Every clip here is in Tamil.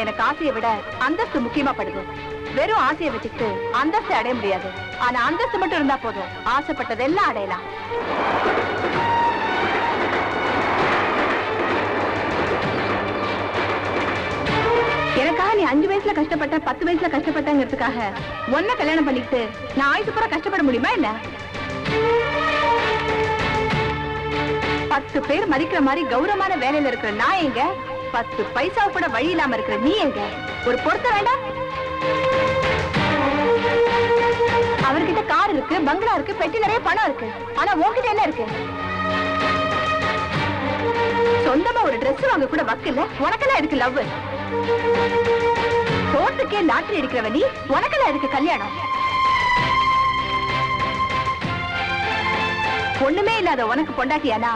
எனக்கு ஆசையை விட அந்தஸ்து முக்கியமா படுது. வெறும் ஆசையை வச்சுக்கிட்டு அந்தஸ்து அடைய முடியாது. ஆனா அந்தஸ்து மட்டும் இருந்தா போதும், ஆசைப்பட்டதெல்லாம் அடையலாம். எனக்காக நீ 5 வயசுல கஷ்டப்பட்ட 10 வயசுல கஷ்டப்பட்டங்கிறதுக்காக ஒன்ன கல்யாணம் பண்ணிக்கிட்டு நான் ஆயுசு பூரா கஷ்டப்பட முடியுமா என்ன? 10 பேர் மதிக்கிற மாதிரி கௌரவமான வேலையில இருக்கிற நான் எங்க? 10 பைசா கூட வழி இல்லாம இருக்கிற நீ எங்க? ஒரு பொறுத்த வேண்டாம். அவர்கிட்ட கார் இருக்கு, பங்களா இருக்கு, பெட்டி நிறைய பணம் இருக்கு. ஆனா உன்கிட்ட என்ன இருக்கு? சொந்தமா ஒரு டிரெஸ் வாங்க கூட வக்கில்ல. உனக்கெல்லாம் இருக்கு லவ். சோத்துக்கே லாட்டரி அடிக்கிறவ நீ, உனக்கெல்லாம் இருக்கு கல்யாணம். ஒண்ணுமே இல்லாத உனக்கு பொண்டாட்டியானா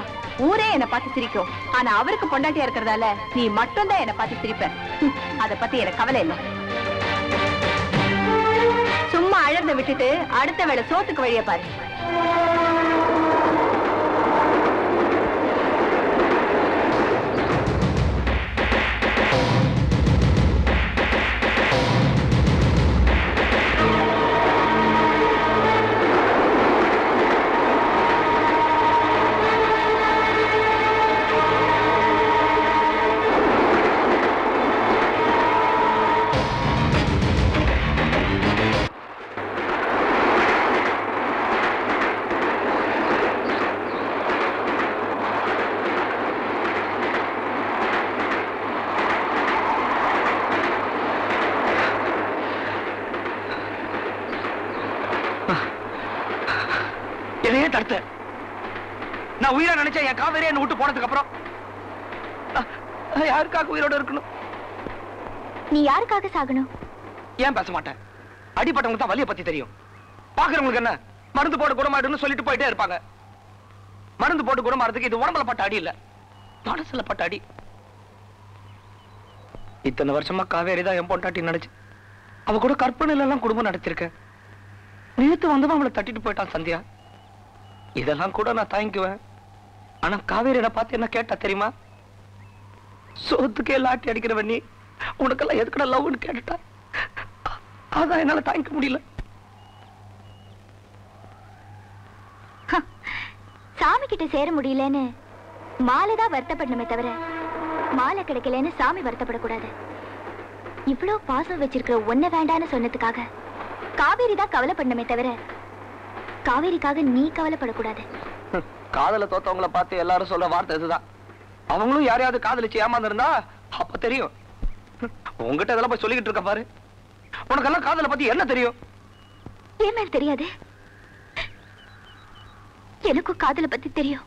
ஊரே என்ன பார்த்து சிரிக்கும். ஆனா அவருக்கு பொண்டாட்டியா இருக்கிறதால நீ மட்டும் தான் என்ன பார்த்து சிரிப்ப. அத பத்தி எனக்கு கவலை இல்லை. சும்மா அழறத விட்டுட்டு அடுத்த வேளை சோத்துக்கு வழிய பாரு. நான் உயிரை நினைச்சேன். என் காவேரி என்ன விட்டு போனதுக்கு அப்புறம் யாருக்காக உயிரோட இருக்கணும்? நீ யாருக்காக சாகணும்? ஏன் பேச மாட்டேன்? அடிப்பட்டவங்க தான் வலியை பத்தி தெரியும். பாக்குறவங்களுக்கு என்ன, மருந்து போட்டு குணமாயிடுன்னு சொல்லிட்டு போயிட்டே இருப்பாங்க. மருந்து போட்டு குணமாறதுக்கு இது உடம்புல பட்ட அடி இல்ல, மனசுல பட்ட அடி. இத்தனை வருஷமா காவேரி தான் என் பொண்டாட்டி நினைச்சு அவ கூட கற்பனையில எல்லாம் குடும்பம் நடத்திருக்கேன். நேத்து வந்தவன் அவளை தட்டிட்டு போயிட்டான் சந்தியா. இதெல்லாம் கூட நான் தாங்கிக்குவேன். ஆனா காவேரியை பார்த்து என்ன கேட்டா தெரியுமா? சோத்துக்கே லாட்டி அடிக்கிறவன் நீ, உனக்கெல்லாம் எதுக்கட லவ்னு கேட்டுட்டா. அதான் என்னால தாங்கிக்க முடியல. சாமி கிட்ட சேர முடியலன்னு மாலைதான் வருத்தப்படணுமே தவிர மாலை கிடைக்கலன்னு சாமி வருத்தப்படக்கூடாது. இவ்வளவு பாசம் வச்சிருக்கிற ஒன்ன வேண்டான்னு சொன்னதுக்காக காவேரி தான் கவலைப்படணுமே தவிர காவேரிக்காக நீ கவலைப்படக்கூடாது. காதல தோத்தவங்களை பார்த்து எல்லாரும் சொல்ற வார்த்தை இதுதான். அவங்களும் யாரையாவது காதலிச்சு ஏமாந்துருந்தா அப்ப தெரியும். உங்ககிட்ட இதெல்லாம் போய் சொல்லிக்கிட்டு இருக்க பாரு. உனக்கெல்லாம் காதலை பத்தி என்ன தெரியும்? ஏமே தெரியாது. எனக்கும் காதலை பத்தி தெரியும்.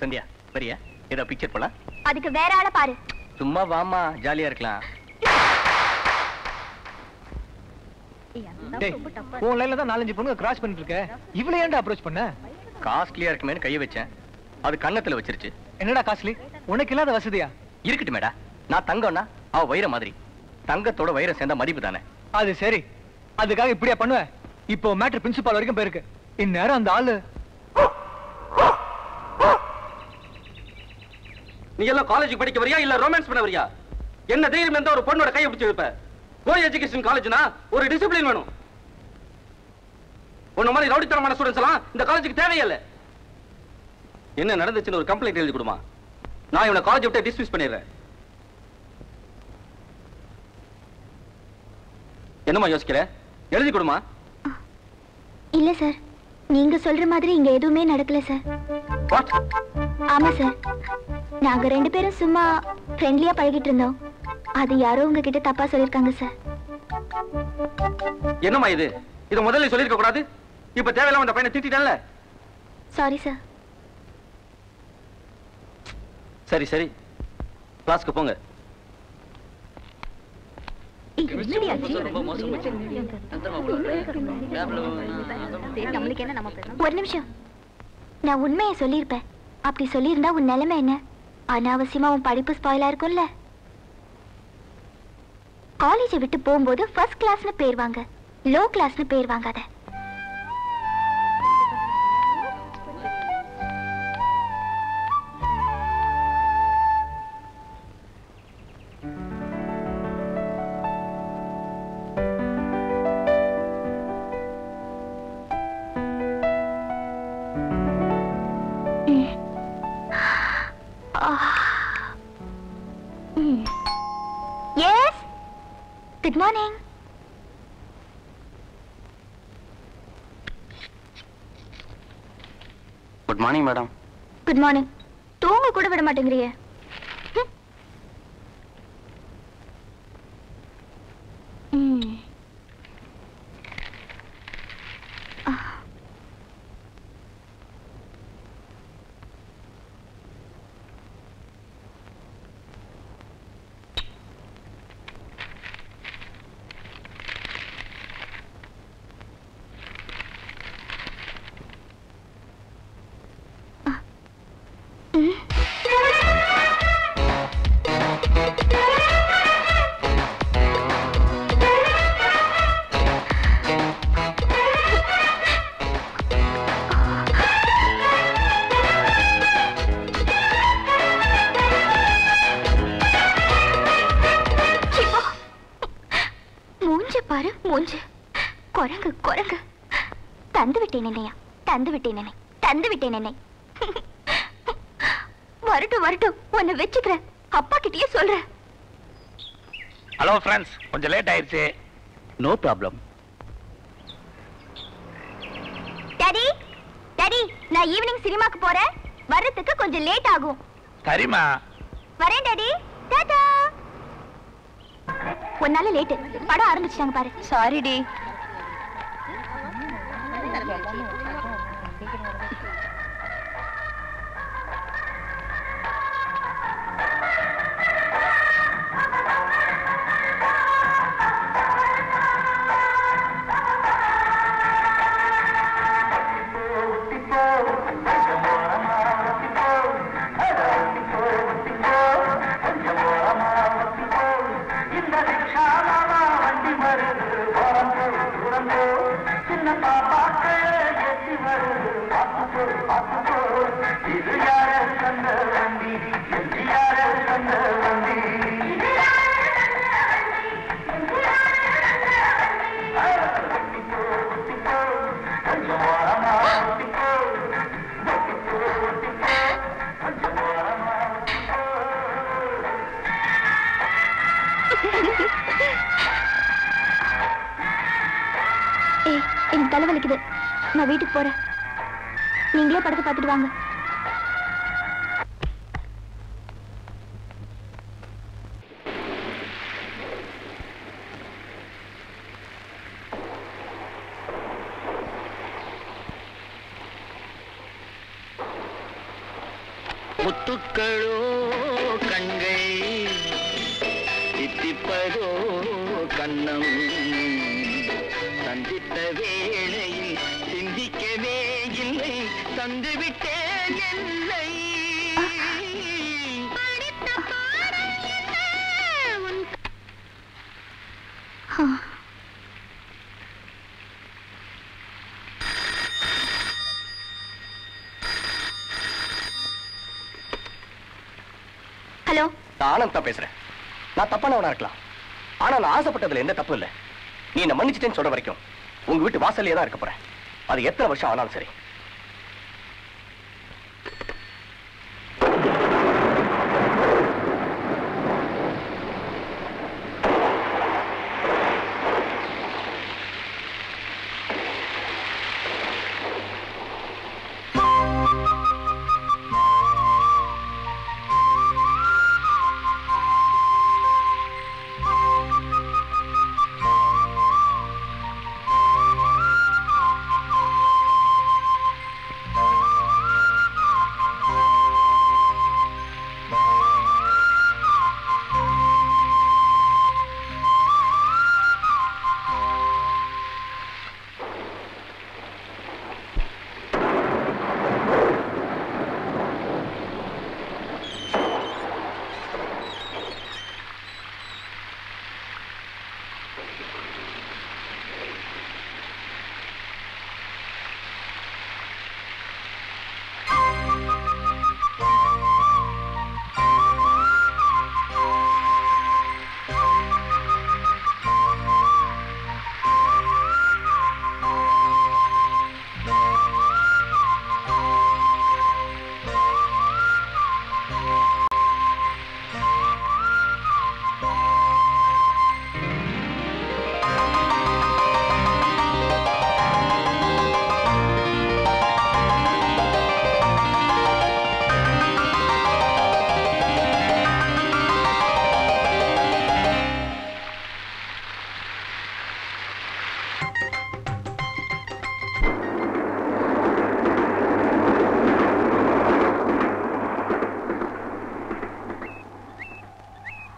சந்தியா வரியா? ஏதோ பிக்சர் போலாம். அதுக்கு வேற ஆளை பாரு. சும்மா வாமா, ஜாலியா இருக்கலாம். உன் லைன்ல தான் 4-5 பொண்ணுங்க கிராஸ் பண்ணிட்டு இருக்க. இவ்வளவு ஏன்டா அப்ரோச் பண்ண? காஸ்ட்லியா இருக்குமேன்னு கையை வச்சேன், அது கண்ணத்துல வச்சிருச்சு. என்னடா காஸ்ட்லி? உனக்கு இல்லாத வசதியா? இருக்கட்டும் மேடா, நான் தங்கம்னா அவ வைர மாதிரி. தங்கத்தோட வைரம் சேர்ந்தா மதிப்பு தானே. அது சரி, அதுக்காக இப்படியா பண்ணுவ? இப்போ மேட்டர் பிரின்சிபால் வரைக்கும் போயிருக்கு. இந்நேரம் அந்த ஆளு. நீ எல்லாம் காலேஜ் படிக்க வரியா இல்ல ரொமான்ஸ் பண்ண வரியா? என்ன தைரியம் இருந்தா ஒரு பொண்ணோட கையை பிடிச்சு வைப்ப? கோ எஜுகேஷன் காலேஜ்னா ஒரு டிசிப்ளின் வேணும். உன்ன மாதிரி ரவுடித்தனமான ஸ்டூடண்ட்ஸ் எல்லாம் இந்த காலேஜுக்கு தேவையில்லை. என்ன நடந்துச்சுன்னு ஒரு கம்ப்ளைண்ட் எழுதி கொடுமா, நான் இவனை காலேஜ் விட்டு டிஸ்மிஸ் பண்ணிடுறேன். என்னமா யோசிக்கிற? எழுதி கொடுமா. இல்ல சார், நீங்க சொல்ற மாதிரி இங்க எதுவுமே நடக்கல சார். வாட்? ஆமா சார், நாங்க 2 பேரும் சும்மா ஃப்ரெண்ட்லியா பழகிட்டு இருந்தோம். அது யாரோ உங்ககிட்ட தப்பா சொல்லிருக்காங்க சார். என்னமா இது? இத முதல்ல சொல்லிருக்க கூடாது. இப்ப தேவையில்லாம அந்த பையனை திட்டிட்டேன்ல. Sorry sir. சரி சரி, கிளாஸ்க்கு போங்க. ஒரு நிமிஷம், நான் உண்மையை சொல்லியிருப்பேன். அப்படி சொல்லியிருந்தா உன் நிலைமை என்ன? அனாவசியமா உன் படிப்பு ஸ்பாயிலா இருக்கும்ல. காலேஜை விட்டு போகும்போது ஃபர்ஸ்ட் கிளாஸ்னு பேர் வாங்க, லோ கிளாஸ்னு பேர் வாங்காத. Good morning. Good morning madam. Good morning. தூங்க கூட விட மாட்டேங்கிறியே. பாரு மூஞ்சு. குரங்கு குரங்கு. தந்து விட்டேன் என்னையா, தந்து விட்டேன் என்னை, தந்து விட்டேன் என்னை. வரட்டும் வரட்டும், உன்னை வச்சுக்கிறேன். அப்பா கிட்டயே சொல்றேன். ஹலோ ஃப்ரெண்ட்ஸ், கொஞ்சம் லேட் ஆயிருச்சு. No problem. டாடி டாடி, நான் ஈவினிங் சினிமாக்கு போறேன். வர்றதுக்கு கொஞ்சம் லேட் ஆகும். சரிம்மா. வரேன் டாடி. டாடா. ஒன்னால லேட். படம் ஆரம்பிச்சிட்டாங்க பாரு. சாரி டி. ஏய், எனக்கு தலைவலிக்குது. நான் வீட்டுக்கு போறேன். நீங்களே படத்தை பார்த்துட்டு வாங்க. முத்துக்களோ கண்கள், தித்திப்பதோ கண்ணம், சந்தித்த வேளையில் சிந்திக்கவே இல்லை, தந்துவிட்டேன் என்னை. ஹலோ, நான் ஆனந்த் தான் பேசுறேன். நான் தப்பானவனா இருக்கலாம், ஆனா நான் ஆசைப்பட்டதுல எந்த தப்பும் இல்லை. நீ என்ன மன்னிச்சிட்டேன்னு சொல்ற வரைக்கும் உங்க வீட்டு வாசல்லே தான் இருக்க போறேன். அது எத்தனை வருஷம் ஆனாலும் சரி.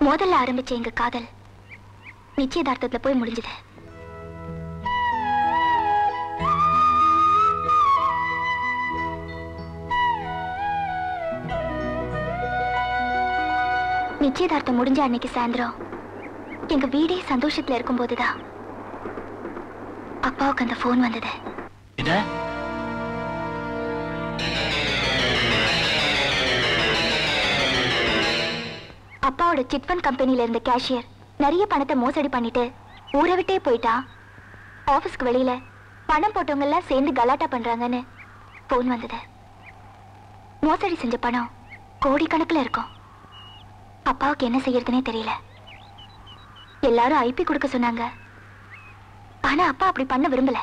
முதல்ல ஆரம்பிச்ச எங்க காதல் நிச்சயதார்த்தத்துல போய் முடிஞ்சது. நிச்சயதார்த்தம் முடிஞ்ச அன்னைக்கு சாயந்தரம் எங்க வீடே சந்தோஷத்துல இருக்கும் போதுதான் அப்பாவுக்கு அந்த போன் வந்தது. அப்பாவோட சிட் ஃபண்ட் கம்பெனில இருந்த கேஷியர் நிறைய பணத்தை மோசடி பண்ணிட்டு ஊரை விட்டே போயிட்டா. ஆபீஸ்க்கு வெளியில பணம் போட்டவங்க எல்லாம் சேர்ந்து கலாட்டா பண்றாங்கன்னு போன் வந்தது. மோசடி செஞ்ச பணம் கோடிக்கணக்கில் இருக்கும். அப்பாவுக்கு என்ன செய்யறதுனே தெரியல. எல்லாரும் ஐபி கொடுக்க சொன்னாங்க. ஆனா அப்பா அப்படி பண்ண விரும்பல.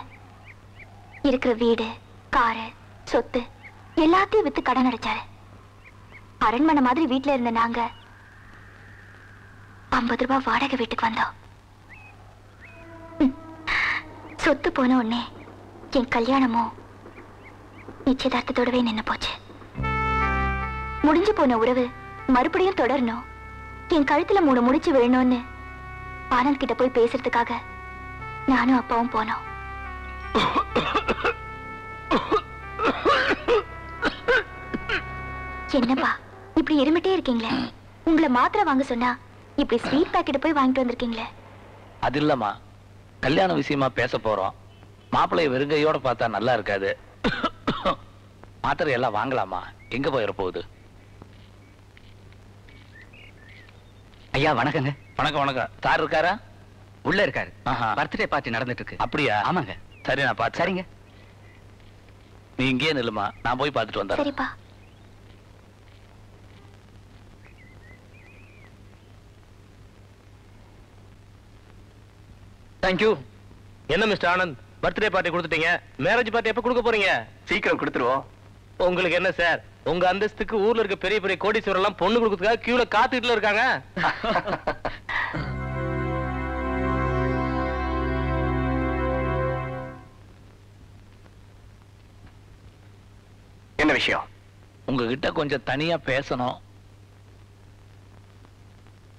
இருக்கிற வீடு, காரு, சொத்து எல்லாத்தையும் வித்து கடன் அடைச்சாரு. அரண்மனை மாதிரி வீட்டுல இருந்த நாங்க 50 ரூபாய் வாடகை வீட்டுக்கு வந்தோம். சொத்து போன உடனே என் கல்யாணமும் நிச்சயதார்த்தத்தோடவே நின்னு போச்சு. முடிஞ்சு போன உறவு மறுபடியும் தொடரணும், என் கழுத்துல 3 முடிச்சு விழணும்னு ஆனந்த் கிட்ட போய் பேசுறதுக்காக நானும் அப்பாவும் போனோம். என்னப்பா இப்படி இருமிட்டே இருக்கீங்களே? உங்களை மாத்திரை வாங்க சொன்னா இப்படி ஸ்வீட் பாக்கெட் போய் வாங்கிட்டு வந்திருக்கீங்களே? அது இல்லம்மா, கல்யாண விஷயமா பேச போறோம். மாப்பிள்ளைய வெறுங்கையோட பார்த்தா நல்லா இருக்காது. மாத்திரை எல்லாம் வாங்கலாமா? எங்க போயிட போகுது? ஐயா வணக்கங்க. வணக்கம் வணக்கம். சார் இருக்காரா? உள்ள இருக்காரு. பர்த்டே பார்ட்டி நடந்துட்டு இருக்கு. அப்படியா? ஆமாங்க. சரி நான் பார்த்து. சரிங்க. நீ இங்கே நில்லுமா, நான் போய் பார்த்துட்டு வந்தேன். சரிப்பா. தேங்க்யூ. என்ன மிஸ்டர் ஆனந்த், பர்த்டே பார்ட்டி கொடுத்துட்டீங்க, மேரேஜ் பார்ட்டி எப்ப கொடுக்க போறீங்க? சீக்கிரம் கொடுத்துருவோம். உங்களுக்கு என்ன சார், உங்க அந்தஸ்துக்கு ஊர்ல இருக்க பெரிய பெரிய கோடீஸ்வரர் எல்லாம் பொண்ணு கொடுக்கறதுக்காக கியூல காத்துக்கிட்டு இருக்காங்க. என்ன விஷயம்? உங்ககிட்ட கொஞ்சம் தனியா பேசணும்.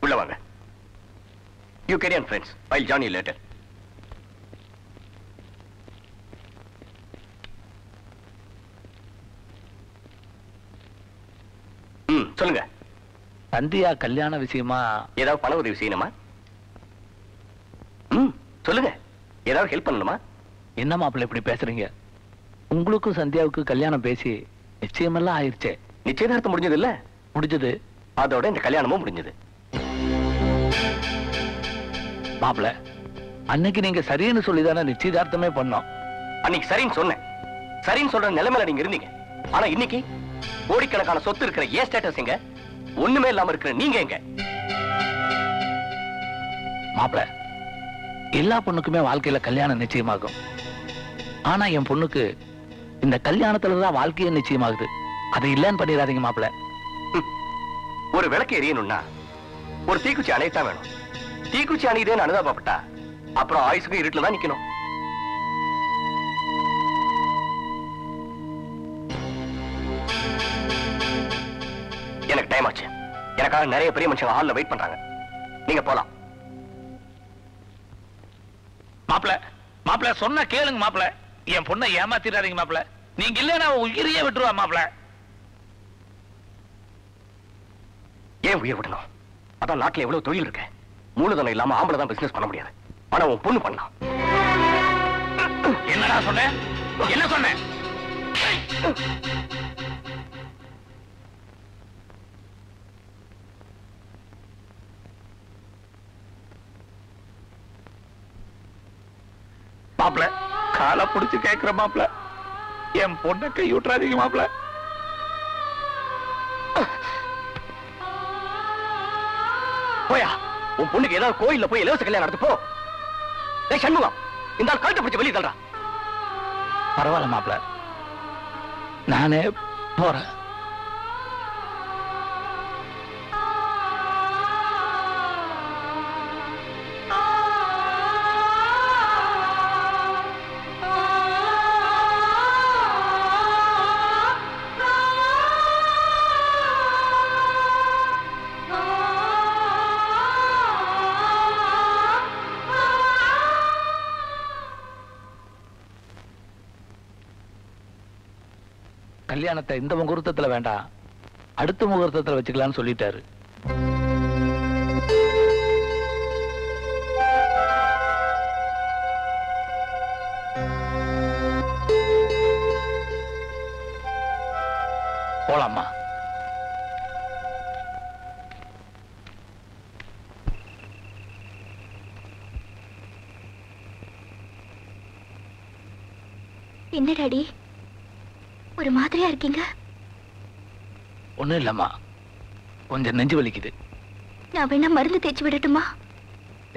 உள்ள வாங்க. You carry on friends, I will join you later. சொல்லுங்க. சந்தியா கல்யாண விஷயமா ஏதாவது பண உதவி செய்யணுமா? சொல்லுங்க. ஏதாவது ஹெல்ப் பண்ணணுமா? என்ன மாப்பிள்ளை இப்படி பேசுறீங்க? உங்களுக்கும் சந்தியாவுக்கும் கல்யாணம் பேசி நிச்சயமெல்லாம் ஆயிருச்சே. நிச்சயதார்த்தம் முடிஞ்சது இல்ல? முடிஞ்சது. அதோட இந்த கல்யாணமும் முடிஞ்சது. மாப்பிள்ளை, அன்னைக்கு நீங்க சரின்னு சொல்லிதானே நிச்சயதார்த்தமே பண்ணோம். அன்னைக்கு சரின்னு சொன்னேன். சரின்னு சொல்ற நிலைமையில நீங்க இருந்தீங்க. ஆனா இன்னைக்கு கோடிக்கணக்கான சொத்து இருக்கிற ஏன் ஸ்டேட்டஸ் எங்க? ஒண்ணுமே இல்லாம இருக்கிற நீங்க எங்க? மாப்பிள்ளை, எல்லா பொண்ணுக்குமே வாழ்க்கையில கல்யாணம் நிச்சயமாகும். ஆனா என் பொண்ணுக்கு இந்த கல்யாணத்துலதான் வாழ்க்கையே நிச்சயமாகுது. அதை இல்லன்னு பண்ணிடாதீங்க மாப்பிள்ளை. ஒரு விளக்கு எரியணும்னா ஒரு தீக்குச்சி அணையத்தான் வேணும். தீக்குச்சி அணையுதேன்னு அனுதாபப்பட்டா அப்புறம் ஆயுசுக்கு இருட்டுல தான் நிக்கணும். எனக்கு டைம் ஆச்சு. எனக்காக நிறைய பெரிய மனுஷங்க ஹால்ல வெயிட் பண்றாங்க. நீங்க போலாம். மாப்பிள்ளை, மாப்பிள்ளை சொன்ன கேளுங்க மாப்பிள்ளை. என் பொண்ணை ஏமாத்திடாதீங்க மாப்பிள்ளை. நீங்க இல்லைன்னா உயிரையே விட்டுருவா மாப்பிள்ளை. ஏன் உயிர் விடணும்? அதான் நாட்டுல எவ்வளவு தொழில் இருக்கு. மூலதனம் இல்லாம ஆம்பளை தான் பிசினஸ் பண்ண முடியாது. ஆனா உன் பொண்ணு பண்ணலாம். என்னடா சொன்னேன்? என்ன சொன்னேன்? மாப்பிள்ள, காலை புடிச்சு கேட்கிற மாப்பிள்ள, என் பொண்ணை கை விட்டுறாதீங்க மாப்பிள்ள. போயா, உன் பொண்ணுக்கு ஏதாவது கோயில்ல போய் இலவச கல்யாணம் நடத்து போ. டேய் சண்முகம், இந்த ஆள் கழுத்தை பிடிச்சு வெளியே தள்ளுறா. பரவாயில்ல மாப்பிள்ள, நானே போறேன். கல்யாணத்தை இந்த முகூர்த்தத்துல வேண்டாம், அடுத்த முகூர்த்தத்துல வச்சுக்கலாம்னு சொல்லிட்டாரு. போலாமா? என்ன டாடி ஒரு மாதிரியா இருக்கீங்க? ஒண்ணும் இல்லம்மா, கொஞ்சம் நெஞ்சு வலிக்குது. நான் வேணா மருந்து தேய்ச்சி விடட்டுமா?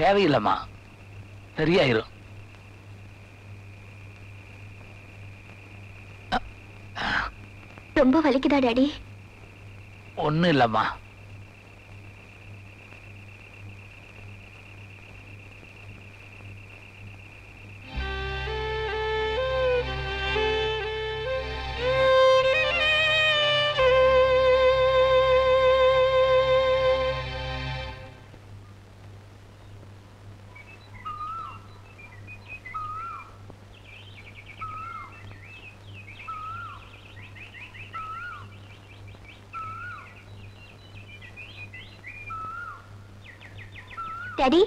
தேவையில்லம்மா, சரியாயிரும். ரொம்ப வலிக்குதா டாடி? ஒண்ணும் இல்லம்மா. Daddy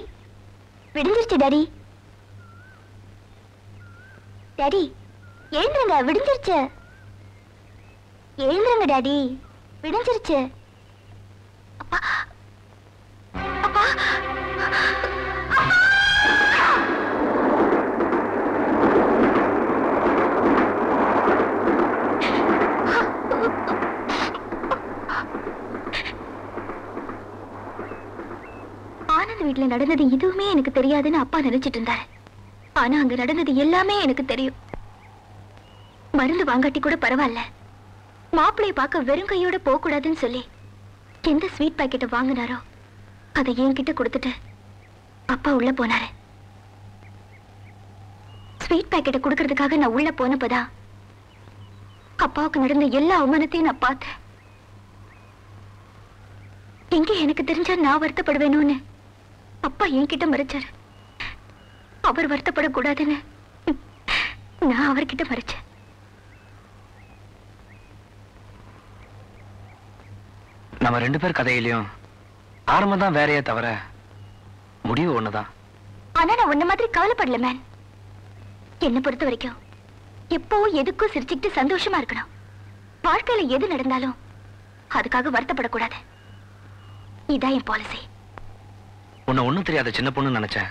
விடிஞ்சிருச்சு daddy. டாடி எழுந்துருங்க, விடிஞ்சிருச்சு. எழுந்துருங்க டாடி, விடிஞ்சிருச்சு. அப்பா அப்பா ஆனந்த் வீட்டுல நடந்தது எதுவுமே எனக்கு தெரியாதுன்னு அப்பா நினைச்சிட்டு இருந்தாரு. ஆனா அங்க நடந்தது எல்லாமே எனக்கு தெரியும். மருந்து வாங்காட்டி கூட பரவாயில்ல, மாப்பிள்ளைய பார்க்க வெறும் கையோட போக கூடாதுன்னு சொல்லி எந்த ஸ்வீட் பாக்கெட்டை வாங்கினாரோ அதை என்கிட்ட கொடுத்துட்டு அப்பா உள்ள போனாரு. ஸ்வீட் பாக்கெட்டை கொடுக்கறதுக்காக நான் உள்ள போனப்பதான் அப்பாவுக்கு நடந்த எல்லா அவமானத்தையும் நான் பார்த்தேன். எங்க எனக்கு தெரிஞ்சா நான் வருத்தப்படுவேணும்னு அப்பா என்கிட்ட மறைச்சாரு. அவர் வருத்தப்படக்கூடாதுன்னு நான் அவர்கிட்ட மறைச்சேன். நம்ம 2 பேர் கதையிலையும் ஆரம்பம் தான் வேறையே தவிர முடிவு ஒண்ணுதான். ஆனா நான் உன்ன மாதிரி கவலைப்படல மேன். என்ன பொறுத்த வரைக்கும் எப்பவும் எதுக்கும் சிரிச்சுக்கிட்டு சந்தோஷமா இருக்கணும். வாழ்க்கையில எது நடந்தாலும் அதுக்காக வருத்தப்படக்கூடாது. இதான் என் பாலிசி. உன்னை ஒண்ணும் தெரியாத சின்ன பொண்ணு நினைச்சேன்.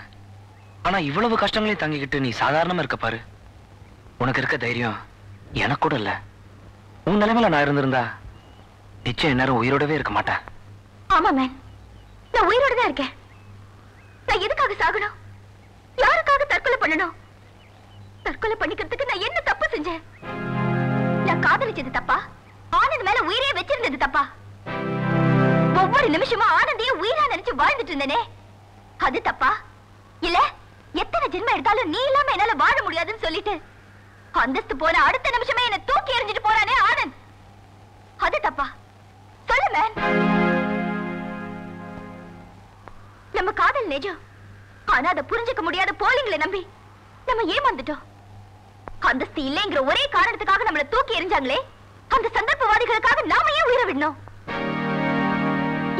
ஆனா இவ்வளவு கஷ்டங்களையும் தாங்கிக்கிட்டு நீ சாதாரணமா இருக்க பாரு. உனக்கு இருக்க தைரியம் எனக்கு கூட இல்ல. உன் நிலைமையில நான் இருந்திருந்தா நிச்சயம் நேரம் உயிரோடவே இருக்க மாட்டேன். ஆமா மேன், நான் உயிரோட தான் இருக்கேன். நான் எதுக்காக சாகணும்? யாருக்காக தற்கொலை பண்ணணும்? தற்கொலை பண்ணிக்கிறதுக்கு நான் என்ன தப்பு செஞ்சேன்? நான் காதலிச்சது தப்பா? ஆனந்த் மேல உயிரே வச்சிருந்தது தப்பா? ஒவ்வொரு நிமிஷமும் ஆனந்தையும் உயிரா நினைச்சு வாழ்ந்துட்டு இருந்தேனே, அது தப்பா? இல்ல எத்தனை ஜென்மம் எடுத்தாலும் நீ இல்லாம என்னால வாழ முடியாதுன்னு சொல்லிட்டு அந்தஸ்து போன அடுத்த நிமிஷமே என்ன தூக்கி எறிஞ்சிட்டு போறானே ஆனந்த், அது தப்பா? சொல்லு மேன். நம்ம காதல் நிஜம், ஆனா அதை புரிஞ்சுக்க முடியாத போலிங்களை நம்பி நம்ம ஏமாந்துட்டோம். அந்தஸ்து இல்லைங்கிற ஒரே காரணத்துக்காக நம்மளை தூக்கி எறிஞ்சாங்களே, அந்த சந்தர்ப்பவாதிகளுக்காக நாம ஏன் உயிரை விடணும்?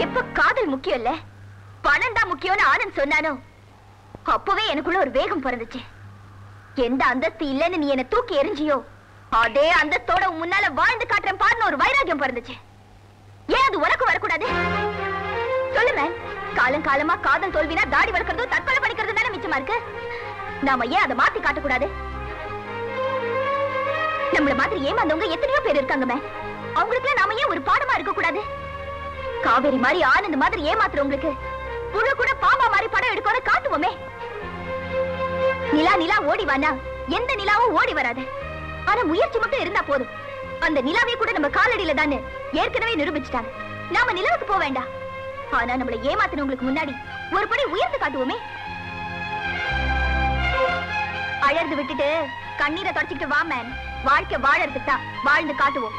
எப்ப காதல் முக்கியம் இல்ல பணம் தான் முக்கியம்னு ஆனந்த் சொன்னானோ அப்பவே எனக்குள்ள ஒரு வேகம் பிறந்துச்சு. எந்த அந்தஸ்து இல்லைன்னு நீ என்ன தூக்கி எறிஞ்சியோ அதே அந்தஸ்தோட முன்னால வாழ்ந்து காட்டுறேன் பாருன்னு ஒரு வைராகியம் பிறந்துச்சு. ஏன் அது உனக்கு வரக்கூடாது? சொல்லு மேன். காலம் காலமா காதல் தோல்வினா தாடி வளர்க்கறதும் தற்கொலை பண்ணிக்கிறது தானே மிச்சமா இருக்கு. நாம ஏன் அதை மாத்தி காட்டக்கூடாது? நம்மள மாதிரி ஏமாந்தவங்க எத்தனையோ பேர் இருக்காங்க மேன். அவங்களுக்கு நாம ஏன் ஒரு பாடமா இருக்க கூடாது? காவேரி மாதிரி ஆனந்த் மாதிரி ஏமாத்துறவங்களுக்கு புழு கூட பாம்பா மாதிரி படம் எடுக்கணும் காட்டுவோமே. நிலா நிலா ஓடி வானா எந்த நிலாவும் ஓடி வராது. ஆனா முயற்சி மட்டும் இருந்தா போதும். அந்த நிலாவே கூட நம்ம காலடியில தானே ஏற்கனவே நிரூபிச்சுட்டாங்க. நாம நிலவுக்கு போக வேண்டாம். ஆனா நம்மளை ஏமாத்தினவங்களுக்கு முன்னாடி ஒரு படி உயர்ந்து காட்டுவோமே. அழகு விட்டுட்டு கண்ணீரை தொடச்சிக்கிட்டு வா மேன். வாழ்க்கை வாழறதுக்கு தான், வாழ்ந்து காட்டுவோம்.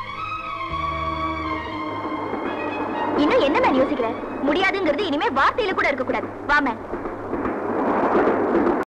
இன்னும் என்ன மேன் யோசிக்கிற? முடியாதுங்கிறது இனிமே வார்த்தையில கூட இருக்க கூடாது. வா மேன்.